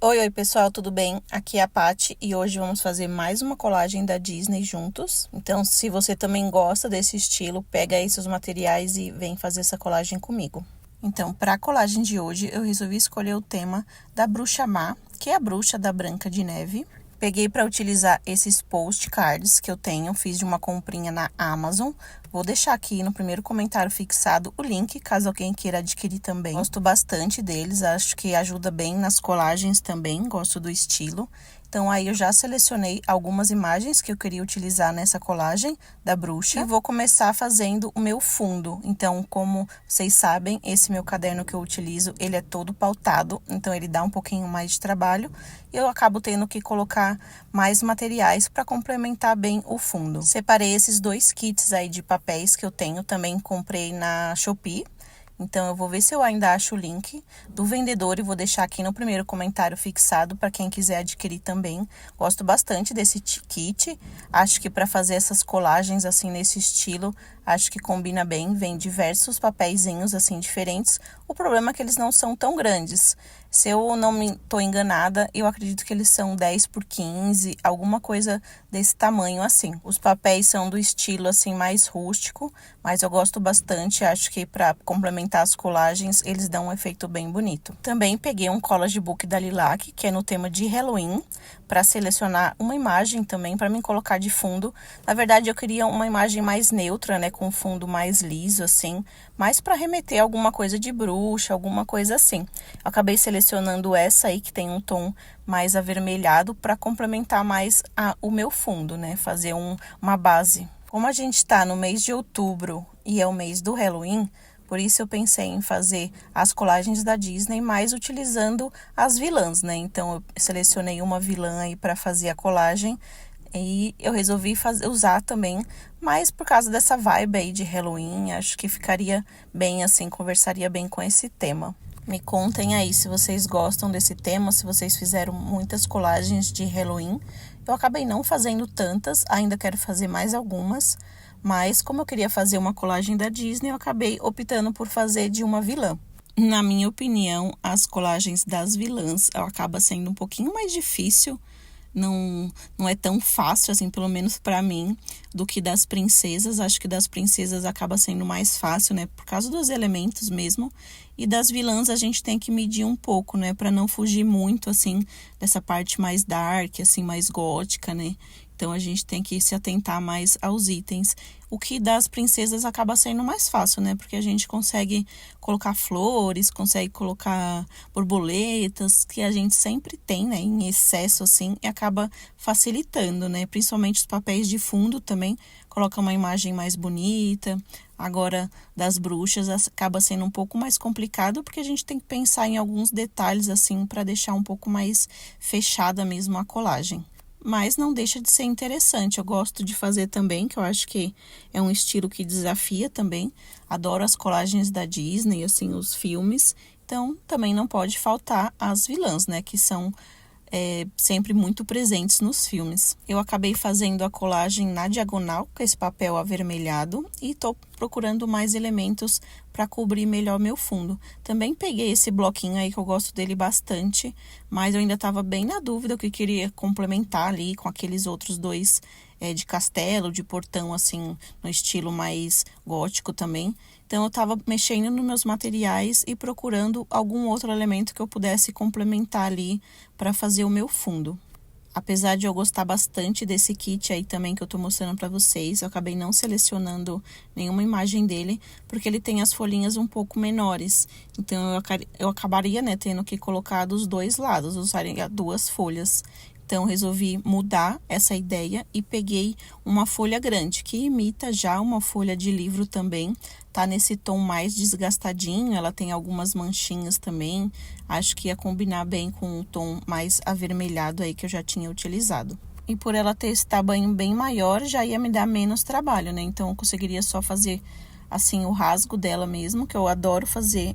Oi, pessoal, tudo bem? Aqui é a Paty e hoje vamos fazer mais uma colagem da Disney juntos. Então, se você também gosta desse estilo, pega aí seus materiais e vem fazer essa colagem comigo. Então, para a colagem de hoje, eu resolvi escolher o tema da Bruxa Má, que é a bruxa da Branca de Neve. Peguei para utilizar esses postcards que eu tenho, fiz de uma comprinha na Amazon. Vou deixar aqui no primeiro comentário fixado o link, caso alguém queira adquirir também. Gosto bastante deles, acho que ajuda bem nas colagens também, gosto do estilo. Então, aí eu já selecionei algumas imagens que eu queria utilizar nessa colagem da bruxa. E vou começar fazendo o meu fundo. Então, como vocês sabem, esse meu caderno que eu utilizo, ele é todo pautado. Então, ele dá um pouquinho mais de trabalho. E eu acabo tendo que colocar mais materiais para complementar bem o fundo. Separei esses dois kits aí de papéis que eu tenho. Também comprei na Shopee. Então, eu vou ver se eu ainda acho o link do vendedor e vou deixar aqui no primeiro comentário fixado para quem quiser adquirir também. Gosto bastante desse kit. Acho que para fazer essas colagens assim nesse estilo, acho que combina bem. Vem diversos papeizinhos assim diferentes. O problema é que eles não são tão grandes. Se eu não me tô enganada, eu acredito que eles são 10 por 15, alguma coisa desse tamanho assim. Os papéis são do estilo assim mais rústico, mas eu gosto bastante, acho que para complementar as colagens, eles dão um efeito bem bonito. Também peguei um collage book da Lilac, que é no tema de Halloween, para selecionar uma imagem também para mim colocar de fundo. Na verdade, eu queria uma imagem mais neutra, né, com fundo mais liso assim, mais para remeter a alguma coisa de bruxa, alguma coisa assim. Eu acabei selecionando essa aí que tem um tom mais avermelhado para complementar mais o meu fundo, né, fazer uma base. Como a gente está no mês de outubro e é o mês do Halloween, por isso eu pensei em fazer as colagens da Disney, mas utilizando as vilãs, né? Então eu selecionei uma vilã aí para fazer a colagem e eu resolvi usar também, mas por causa dessa vibe aí de Halloween, acho que ficaria bem assim, conversaria bem com esse tema. Me contem aí se vocês gostam desse tema, se vocês fizeram muitas colagens de Halloween. Eu acabei não fazendo tantas, ainda quero fazer mais algumas, mas como eu queria fazer uma colagem da Disney, eu acabei optando por fazer de uma vilã. Na minha opinião, as colagens das vilãs acaba sendo um pouquinho mais difícil, não é tão fácil, assim, pelo menos para mim, do que das princesas. Acho que das princesas acaba sendo mais fácil, né, por causa dos elementos mesmo. E das vilãs a gente tem que medir um pouco, né, para não fugir muito, assim, dessa parte mais dark, assim, mais gótica, né. Então, a gente tem que se atentar mais aos itens. O que das princesas acaba sendo mais fácil, né? Porque a gente consegue colocar flores, consegue colocar borboletas, que a gente sempre tem, né? Em excesso, assim, e acaba facilitando, né? Principalmente os papéis de fundo também, coloca uma imagem mais bonita. Agora, das bruxas, acaba sendo um pouco mais complicado, porque a gente tem que pensar em alguns detalhes, assim, para deixar um pouco mais fechada mesmo a colagem. Mas não deixa de ser interessante. Eu gosto de fazer também, que eu acho que é um estilo que desafia também. Adoro as colagens da Disney, assim, os filmes. Então, também não pode faltar as vilãs, né, que são sempre muito presentes nos filmes. Eu acabei fazendo a colagem na diagonal, com esse papel avermelhado, e estou procurando mais elementos para cobrir melhor meu fundo. Também peguei esse bloquinho aí, que eu gosto dele bastante, mas eu ainda estava bem na dúvida, o que queria complementar ali com aqueles outros dois de castelo, de portão, assim, no estilo mais gótico também. Então, eu estava mexendo nos meus materiais e procurando algum outro elemento que eu pudesse complementar ali para fazer o meu fundo. Apesar de eu gostar bastante desse kit aí também que eu tô mostrando para vocês, eu acabei não selecionando nenhuma imagem dele, porque ele tem as folhinhas um pouco menores. Então, eu acabaria, né, tendo que colocar dos dois lados, usaria duas folhas. Então, resolvi mudar essa ideia e peguei uma folha grande, que imita já uma folha de livro também. Tá nesse tom mais desgastadinho, ela tem algumas manchinhas também. Acho que ia combinar bem com o tom mais avermelhado aí que eu já tinha utilizado. E por ela ter esse tamanho bem maior, já ia me dar menos trabalho, né? Então, eu conseguiria só fazer assim o rasgo dela mesmo, que eu adoro fazer,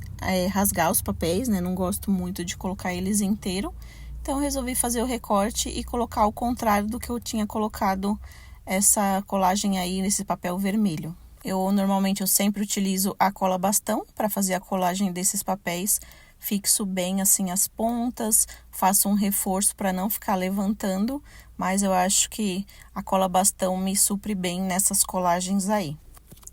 rasgar os papéis, né? Não gosto muito de colocar eles inteiro. Então, eu resolvi fazer o recorte e colocar ao contrário do que eu tinha colocado essa colagem aí nesse papel vermelho. Normalmente eu sempre utilizo a cola bastão para fazer a colagem desses papéis. fixo bem assim as pontas, faço um reforço para não ficar levantando, mas eu acho que a cola bastão me supre bem nessas colagens aí.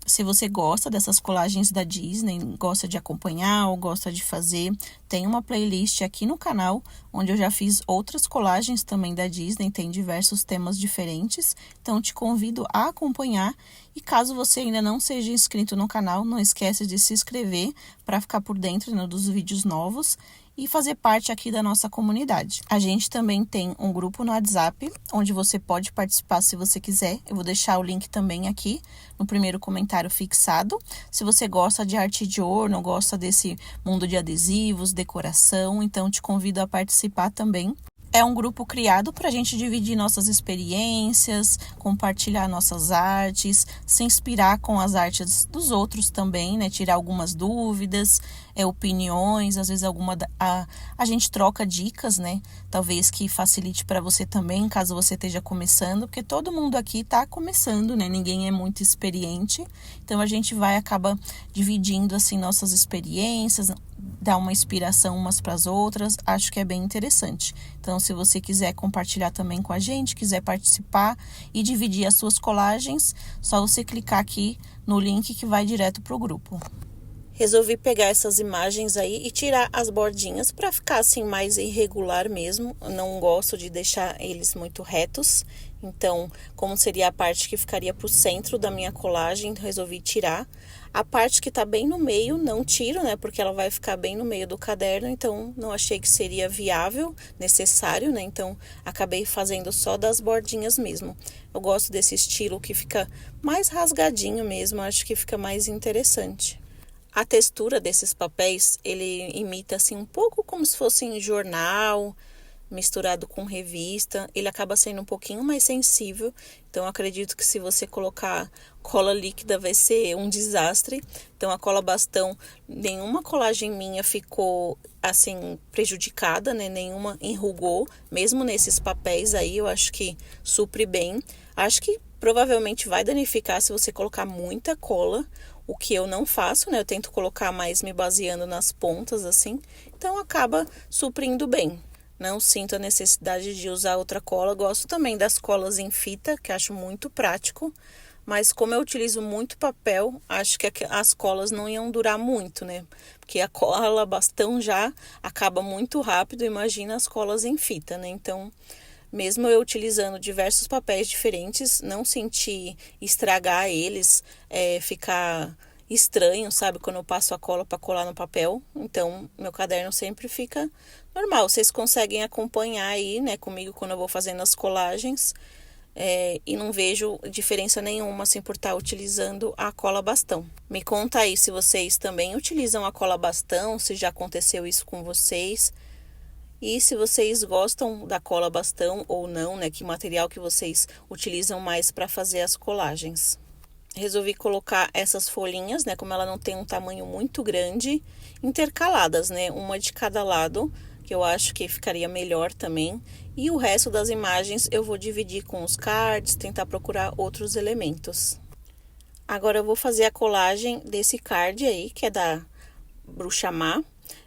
Se você gosta dessas colagens da Disney, gosta de acompanhar ou gosta de fazer, tem uma playlist aqui no canal, onde eu já fiz outras colagens também da Disney, tem diversos temas diferentes, então te convido a acompanhar. E caso você ainda não seja inscrito no canal, não esquece de se inscrever para ficar por dentro, né, dos vídeos novos e fazer parte aqui da nossa comunidade. A gente também tem um grupo no WhatsApp, onde você pode participar se você quiser. Eu vou deixar o link também aqui no primeiro comentário fixado. Se você gosta de arte de journal, gosta desse mundo de adesivos, decoração, então te convido a participar também. É um grupo criado para a gente dividir nossas experiências, compartilhar nossas artes, se inspirar com as artes dos outros também, né? Tirar algumas dúvidas, opiniões, às vezes a gente troca dicas, né? Talvez que facilite para você também, caso você esteja começando, porque todo mundo aqui está começando, né? Ninguém é muito experiente, então a gente acaba dividindo assim nossas experiências, dar uma inspiração umas para as outras, acho que é bem interessante. Então, se você quiser compartilhar também com a gente, quiser participar e dividir as suas colagens, só você clicar aqui no link que vai direto para o grupo. Resolvi pegar essas imagens aí e tirar as bordinhas para ficar assim mais irregular mesmo. Eu não gosto de deixar eles muito retos. Então, como seria a parte que ficaria pro centro da minha colagem, resolvi tirar. A parte que tá bem no meio, não tiro, né? Porque ela vai ficar bem no meio do caderno, então não achei que seria viável, necessário, né? Então, acabei fazendo só das bordinhas mesmo. Eu gosto desse estilo que fica mais rasgadinho mesmo, acho que fica mais interessante. A textura desses papéis, ele imita assim um pouco como se fosse em jornal, misturado com revista. Ele acaba sendo um pouquinho mais sensível, então acredito que se você colocar cola líquida vai ser um desastre. Então a cola bastão, nenhuma colagem minha ficou assim prejudicada, né? Nenhuma enrugou, mesmo nesses papéis aí, eu acho que supre bem. Acho que provavelmente vai danificar se você colocar muita cola, o que eu não faço, né? Eu tento colocar mais me baseando nas pontas, assim. Então, acaba suprindo bem. Não sinto a necessidade de usar outra cola. Gosto também das colas em fita, que acho muito prático. Mas como eu utilizo muito papel, acho que as colas não iam durar muito, né? Porque a cola bastão já acaba muito rápido. Imagina as colas em fita, né? Então, mesmo eu utilizando diversos papéis diferentes, não senti estragar eles, ficar estranho, sabe? Quando eu passo a cola para colar no papel. Então, meu caderno sempre fica normal. Vocês conseguem acompanhar aí, né, comigo quando eu vou fazendo as colagens. E não vejo diferença nenhuma, assim, por estar utilizando a cola bastão. Me conta aí se vocês também utilizam a cola bastão, se já aconteceu isso com vocês. E se vocês gostam da cola bastão ou não, né? Que material que vocês utilizam mais para fazer as colagens. Resolvi colocar essas folhinhas, né? Como ela não tem um tamanho muito grande, intercaladas, né? Uma de cada lado, que eu acho que ficaria melhor também. E o resto das imagens eu vou dividir com os cards, tentar procurar outros elementos. Agora eu vou fazer a colagem desse card aí, que é da Bruxa Má.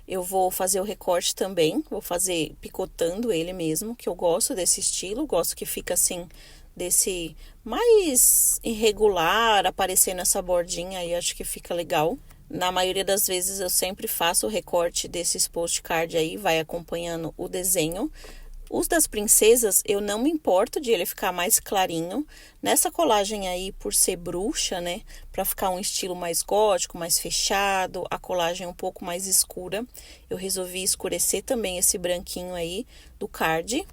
Eu vou fazer o recorte também, vou fazer picotando ele mesmo, que eu gosto desse estilo, gosto que fica assim, desse mais irregular, aparecendo essa bordinha aí, acho que fica legal. Na maioria das vezes eu sempre faço o recorte desses postcard aí, vai acompanhando o desenho. Os das princesas, eu não me importo de ele ficar mais clarinho. Nessa colagem aí, por ser bruxa, né? Pra ficar um estilo mais gótico, mais fechado, a colagem um pouco mais escura. Eu resolvi escurecer também esse branquinho aí do card.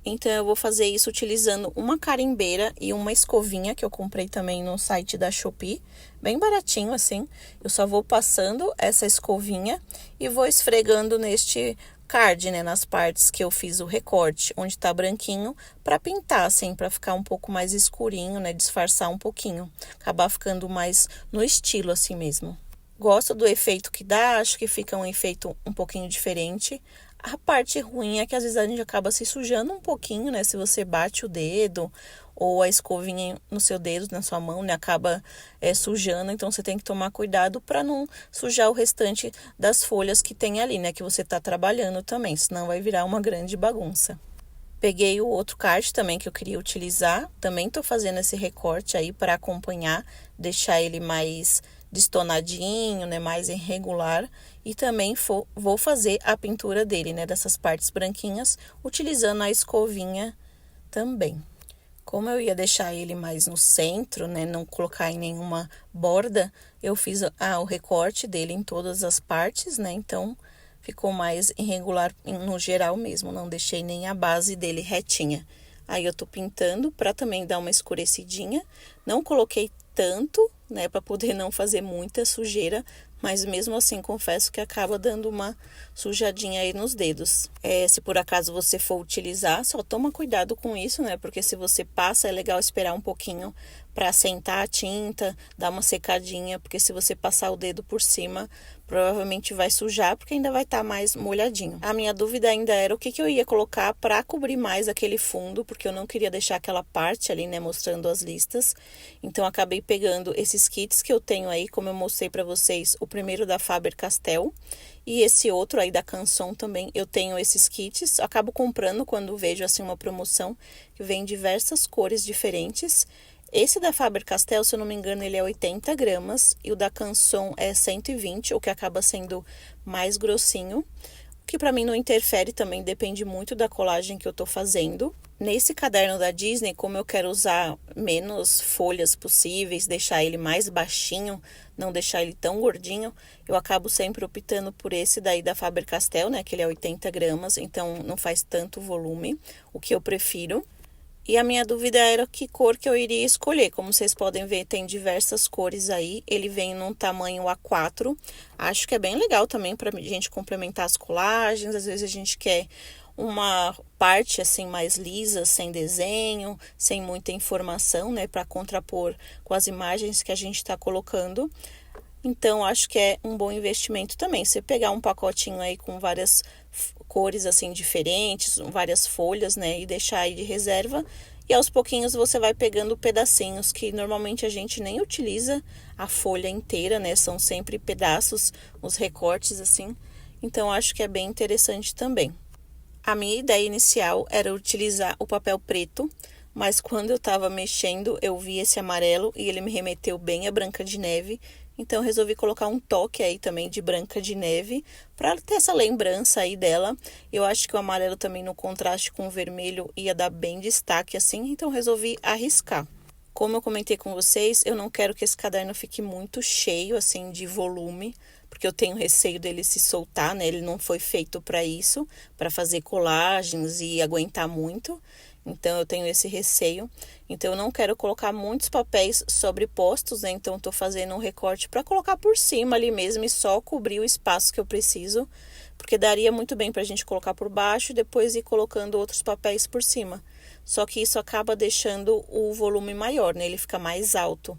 Então, eu vou fazer isso utilizando uma carimbeira e uma escovinha que eu comprei também no site da Shopee. Bem baratinho, assim. Eu só vou passando essa escovinha e vou esfregando neste card, né, nas partes que eu fiz o recorte, onde tá branquinho, para pintar, assim, para ficar um pouco mais escurinho, né, disfarçar um pouquinho, acabar ficando mais no estilo, assim mesmo. Gosto do efeito que dá, acho que fica um efeito um pouquinho diferente. A parte ruim é que às vezes a gente acaba se sujando um pouquinho, né? Se você bate o dedo ou a escovinha no seu dedo, na sua mão, né? Acaba sujando, então você tem que tomar cuidado para não sujar o restante das folhas que tem ali, né? Que você tá trabalhando também, senão vai virar uma grande bagunça. Peguei o outro card também que eu queria utilizar. Também tô fazendo esse recorte aí para acompanhar, deixar ele mais destonadinho, né, mais irregular. E também vou fazer a pintura dele, né, dessas partes branquinhas, utilizando a escovinha também. Como eu ia deixar ele mais no centro, né, não colocar em nenhuma borda, eu fiz o recorte dele em todas as partes, né, então ficou mais irregular no geral mesmo, não deixei nem a base dele retinha. Aí eu tô pintando para também dar uma escurecidinha, não coloquei tanto, né, para poder não fazer muita sujeira, mas mesmo assim confesso que acaba dando uma sujadinha aí nos dedos. Se por acaso você for utilizar, só toma cuidado com isso, né, porque se você passa é legal esperar um pouquinho para assentar a tinta, dar uma secadinha, porque se você passar o dedo por cima, provavelmente vai sujar, porque ainda vai estar mais molhadinho. A minha dúvida ainda era o que eu ia colocar para cobrir mais aquele fundo, porque eu não queria deixar aquela parte ali, né, mostrando as listas. Então, acabei pegando esses kits que eu tenho aí, como eu mostrei para vocês, o primeiro da Faber-Castell e esse outro aí da Canson também. Eu tenho esses kits, acabo comprando quando vejo assim uma promoção que vem em diversas cores diferentes. Esse da Faber-Castell, se eu não me engano, ele é 80 gramas e o da Canson é 120, o que acaba sendo mais grossinho. O que para mim não interfere também, depende muito da colagem que eu tô fazendo. Nesse caderno da Disney, como eu quero usar menos folhas possíveis, deixar ele mais baixinho, não deixar ele tão gordinho, eu acabo sempre optando por esse daí da Faber-Castell, né, que ele é 80 gramas, então não faz tanto volume, o que eu prefiro. E a minha dúvida era que cor que eu iria escolher. Como vocês podem ver, tem diversas cores aí. Ele vem num tamanho A4. Acho que é bem legal também para a gente complementar as colagens. Às vezes a gente quer uma parte assim mais lisa, sem desenho, sem muita informação, né? Para contrapor com as imagens que a gente está colocando. Então, acho que é um bom investimento também. Você pegar um pacotinho aí com várias cores assim diferentes, várias folhas, né, e deixar aí de reserva. E aos pouquinhos você vai pegando pedacinhos que normalmente a gente nem utiliza a folha inteira, né? São sempre pedaços, os recortes assim. Então, acho que é bem interessante também. A minha ideia inicial era utilizar o papel preto, mas quando eu estava mexendo, eu vi esse amarelo e ele me remeteu bem a Branca de Neve. Então, resolvi colocar um toque aí também de Branca de Neve para ter essa lembrança aí dela. Eu acho que o amarelo também no contraste com o vermelho ia dar bem destaque assim, então resolvi arriscar. Como eu comentei com vocês, eu não quero que esse caderno fique muito cheio assim de volume, porque eu tenho receio dele se soltar, né? Ele não foi feito para isso, para fazer colagens e aguentar muito. Então, eu tenho esse receio. Então, eu não quero colocar muitos papéis sobrepostos, né? Então, estou fazendo um recorte para colocar por cima ali mesmo e só cobrir o espaço que eu preciso. Porque daria muito bem para a gente colocar por baixo e depois ir colocando outros papéis por cima. Só que isso acaba deixando o volume maior, né? Ele fica mais alto.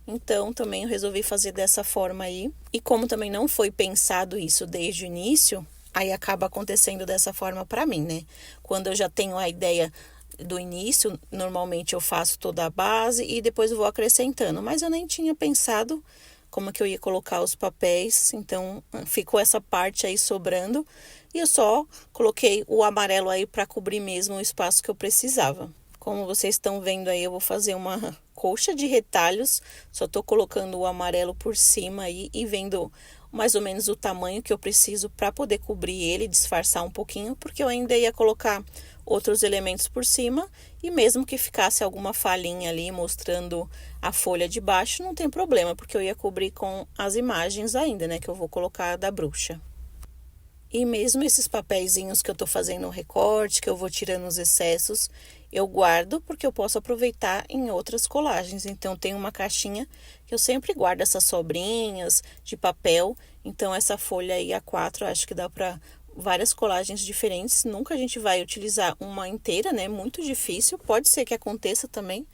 Então, também eu resolvi fazer dessa forma aí. E como também não foi pensado isso desde o início, aí acaba acontecendo dessa forma para mim, né? Quando eu já tenho a ideia do início, normalmente eu faço toda a base e depois eu vou acrescentando, mas eu nem tinha pensado como que eu ia colocar os papéis, então ficou essa parte aí sobrando e eu só coloquei o amarelo aí para cobrir mesmo o espaço que eu precisava. Como vocês estão vendo aí, eu vou fazer uma colcha de retalhos, só tô colocando o amarelo por cima aí e vendo mais ou menos o tamanho que eu preciso para poder cobrir ele, disfarçar um pouquinho, porque eu ainda ia colocar outros elementos por cima e mesmo que ficasse alguma falhinha ali mostrando a folha de baixo, não tem problema, porque eu ia cobrir com as imagens ainda, né, que eu vou colocar da bruxa. E mesmo esses papeizinhos que eu tô fazendo o recorte, que eu vou tirando os excessos, eu guardo porque eu posso aproveitar em outras colagens. Então, tem uma caixinha que eu sempre guardo essas sobrinhas de papel. Então, essa folha aí A4, eu acho que dá para várias colagens diferentes. Nunca a gente vai utilizar uma inteira, né? Muito difícil. Pode ser que aconteça também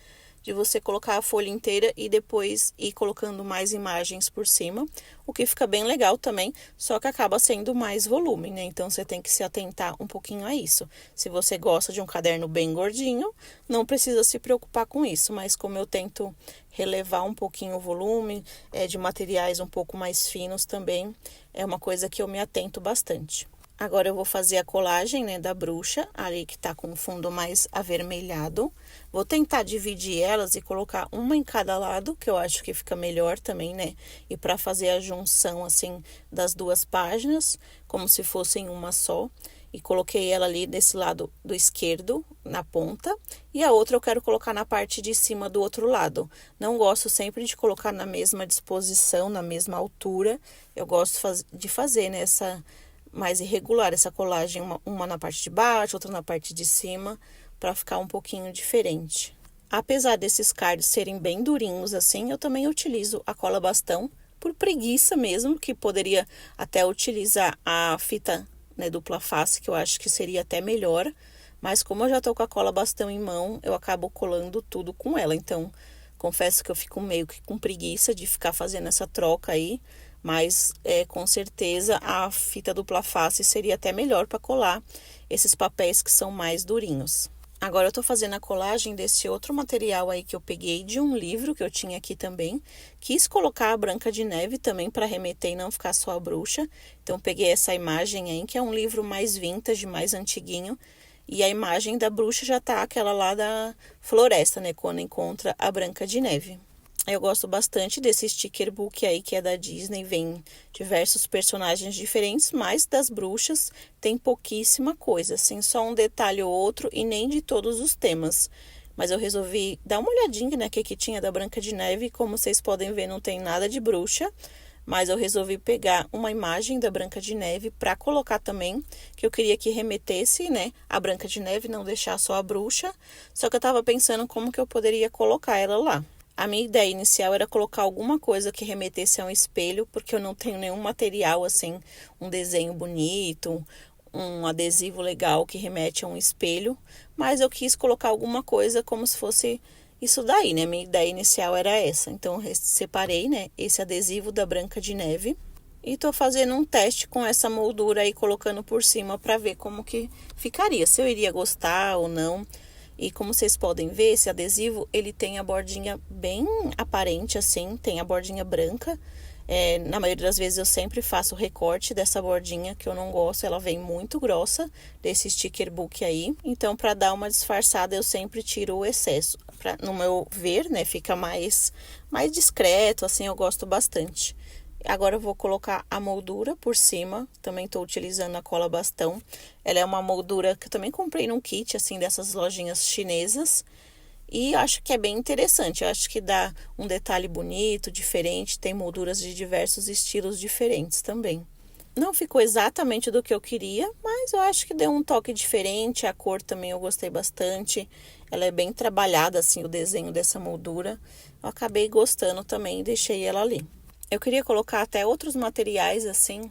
de você colocar a folha inteira e depois ir colocando mais imagens por cima, o que fica bem legal também, só que acaba sendo mais volume, né? Então você tem que se atentar um pouquinho a isso. Se você gosta de um caderno bem gordinho, não precisa se preocupar com isso, mas como eu tento relevar um pouquinho o volume, de materiais um pouco mais finos também, é uma coisa que eu me atento bastante. Agora eu vou fazer a colagem, né, da bruxa, ali que tá com o fundo mais avermelhado. Vou tentar dividir elas e colocar uma em cada lado, que eu acho que fica melhor também, né? E para fazer a junção, assim, das duas páginas, como se fossem uma só. E coloquei ela ali desse lado do esquerdo, na ponta. E a outra eu quero colocar na parte de cima do outro lado. Não gosto sempre de colocar na mesma disposição, na mesma altura. Eu gosto de fazer, né, mais irregular essa colagem, uma na parte de baixo, outra na parte de cima, para ficar um pouquinho diferente. Apesar desses cards serem bem durinhos assim, eu também utilizo a cola bastão por preguiça mesmo, que poderia até utilizar a fita, né, dupla face, que eu acho que seria até melhor, mas como eu já tô com a cola bastão em mão, eu acabo colando tudo com ela, então confesso que eu fico meio que com preguiça de ficar fazendo essa troca aí, mas com certeza a fita dupla face seria até melhor para colar esses papéis que são mais durinhos. Agora eu tô fazendo a colagem desse outro material aí que eu peguei de um livro que eu tinha aqui também. Quis colocar a Branca de Neve também para remeter e não ficar só a bruxa. Então peguei essa imagem aí, que é um livro mais vintage, mais antiguinho. E a imagem da bruxa já tá aquela lá da floresta, né? Quando encontra a Branca de Neve. Eu gosto bastante desse sticker book aí, que é da Disney, vem diversos personagens diferentes, mas das bruxas tem pouquíssima coisa, assim, só um detalhe ou outro e nem de todos os temas. Mas eu resolvi dar uma olhadinha, né, que tinha da Branca de Neve, como vocês podem ver não tem nada de bruxa, mas eu resolvi pegar uma imagem da Branca de Neve para colocar também, que eu queria que remetesse, né, a Branca de Neve, não deixar só a bruxa, só que eu tava pensando como que eu poderia colocar ela lá. A minha ideia inicial era colocar alguma coisa que remetesse a um espelho, porque eu não tenho nenhum material, assim, um desenho bonito, um adesivo legal que remete a um espelho, mas eu quis colocar alguma coisa como se fosse isso daí, né? Minha ideia inicial era essa. Então, eu separei, né, esse adesivo da Branca de Neve e tô fazendo um teste com essa moldura aí, colocando por cima para ver como que ficaria, se eu iria gostar ou não. E como vocês podem ver, esse adesivo, ele tem a bordinha bem aparente, assim, tem a bordinha branca. Na maioria das vezes eu sempre faço o recorte dessa bordinha, que eu não gosto, ela vem muito grossa, desse sticker book aí. Então, para dar uma disfarçada, eu sempre tiro o excesso. No meu ver, né, fica mais discreto, assim, eu gosto bastante. Agora eu vou colocar a moldura por cima, também estou utilizando a cola bastão. Ela é uma moldura que eu também comprei num kit, assim, dessas lojinhas chinesas. E acho que é bem interessante, eu acho que dá um detalhe bonito, diferente, tem molduras de diversos estilos diferentes também. Não ficou exatamente do que eu queria, mas eu acho que deu um toque diferente, a cor também eu gostei bastante. Ela é bem trabalhada, assim, o desenho dessa moldura. Eu acabei gostando também e deixei ela ali. Eu queria colocar até outros materiais, assim,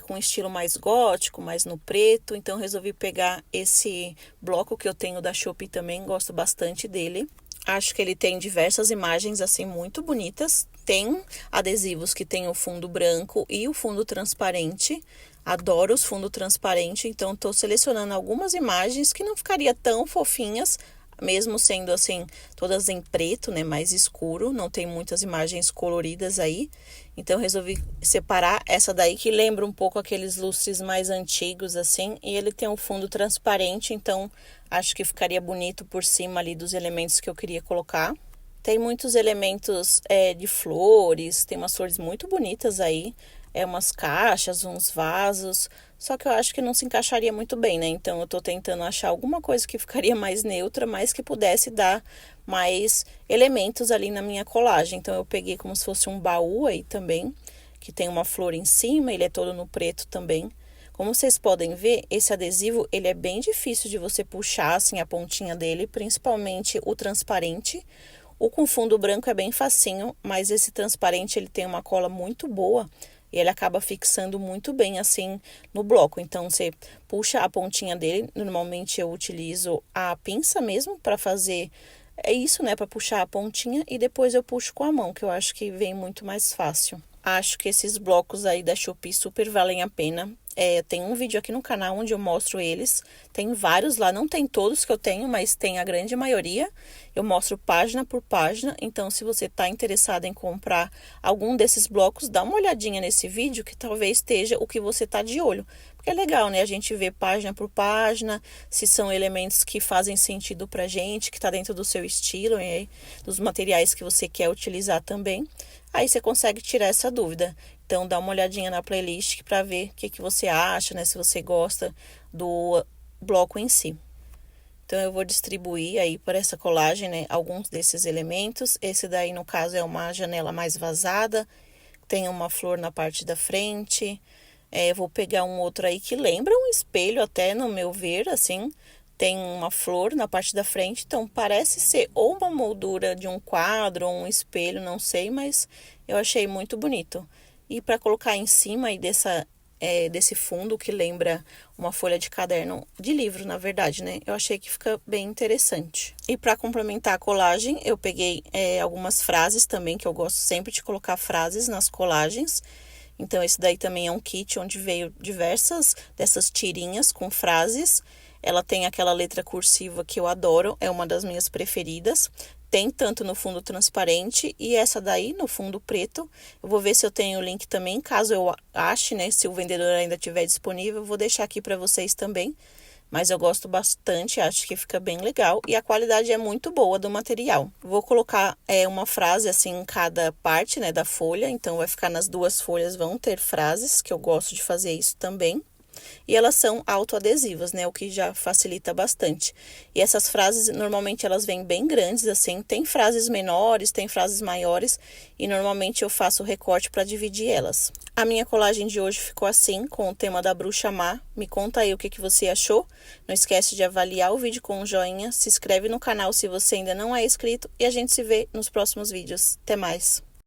com estilo mais gótico, mais no preto. Então, resolvi pegar esse bloco que eu tenho da Shopee também, gosto bastante dele. Acho que ele tem diversas imagens, assim, muito bonitas. Tem adesivos que tem o fundo branco e o fundo transparente. Adoro os fundos transparentes, então estou selecionando algumas imagens que não ficaria tão fofinhas, mesmo sendo assim, todas em preto, né, mais escuro, não tem muitas imagens coloridas aí. Então resolvi separar essa daí que lembra um pouco aqueles lustres mais antigos assim, e ele tem um fundo transparente, então acho que ficaria bonito por cima ali dos elementos que eu queria colocar. Tem muitos elementos de flores, tem umas flores muito bonitas aí, umas caixas, uns vasos, só que eu acho que não se encaixaria muito bem, né? Então eu tô tentando achar alguma coisa que ficaria mais neutra, mas que pudesse dar mais elementos ali na minha colagem. Então eu peguei como se fosse um baú aí também, que tem uma flor em cima, ele é todo no preto também. Como vocês podem ver, esse adesivo, ele é bem difícil de você puxar, assim, a pontinha dele, principalmente o transparente. O com fundo branco é bem facinho, mas esse transparente, ele tem uma cola muito boa e ele acaba fixando muito bem, assim, no bloco. Então, você puxa a pontinha dele, normalmente eu utilizo a pinça mesmo para fazer É isso, né, para puxar a pontinha e depois eu puxo com a mão, que eu acho que vem muito mais fácil. Acho que esses blocos aí da Shopee super valem a pena. Tem um vídeo aqui no canal onde eu mostro eles. Tem vários lá, não tem todos que eu tenho, mas tem a grande maioria. Eu mostro página por página, então se você está interessado em comprar algum desses blocos, dá uma olhadinha nesse vídeo que talvez esteja o que você está de olho. Porque é legal, né? A gente vê página por página, se são elementos que fazem sentido pra gente, que tá dentro do seu estilo, e aí, dos materiais que você quer utilizar também. Aí você consegue tirar essa dúvida. Então, dá uma olhadinha na playlist para ver o que você acha, né? Se você gosta do bloco em si. Então, eu vou distribuir aí por essa colagem, né? Alguns desses elementos. Esse daí, no caso, é uma janela mais vazada. Tem uma flor na parte da frente. Vou pegar um outro aí que lembra um espelho até, no meu ver, assim. Tem uma flor na parte da frente, então parece ser ou uma moldura de um quadro ou um espelho, não sei, mas eu achei muito bonito. E para colocar em cima aí desse fundo que lembra uma folha de caderno, de livro, na verdade, né? Eu achei que fica bem interessante. E para complementar a colagem, eu peguei algumas frases também, que eu gosto sempre de colocar frases nas colagens. Então, esse daí também é um kit onde veio diversas dessas tirinhas com frases. Ela tem aquela letra cursiva que eu adoro, é uma das minhas preferidas. Tem tanto no fundo transparente e essa daí no fundo preto. Eu vou ver se eu tenho o link também, caso eu ache, né? Se o vendedor ainda tiver disponível, eu vou deixar aqui para vocês também. Mas eu gosto bastante, acho que fica bem legal e a qualidade é muito boa do material. Vou colocar uma frase assim em cada parte, né, da folha, então vai ficar nas duas folhas, vão ter frases, que eu gosto de fazer isso também. E elas são autoadesivas, né, o que já facilita bastante. E essas frases, normalmente elas vêm bem grandes, assim, tem frases menores, tem frases maiores, e normalmente eu faço o recorte para dividir elas. A minha colagem de hoje ficou assim, com o tema da bruxa má. Me conta aí o que você achou. Não esquece de avaliar o vídeo com um joinha, se inscreve no canal se você ainda não é inscrito, e a gente se vê nos próximos vídeos. Até mais!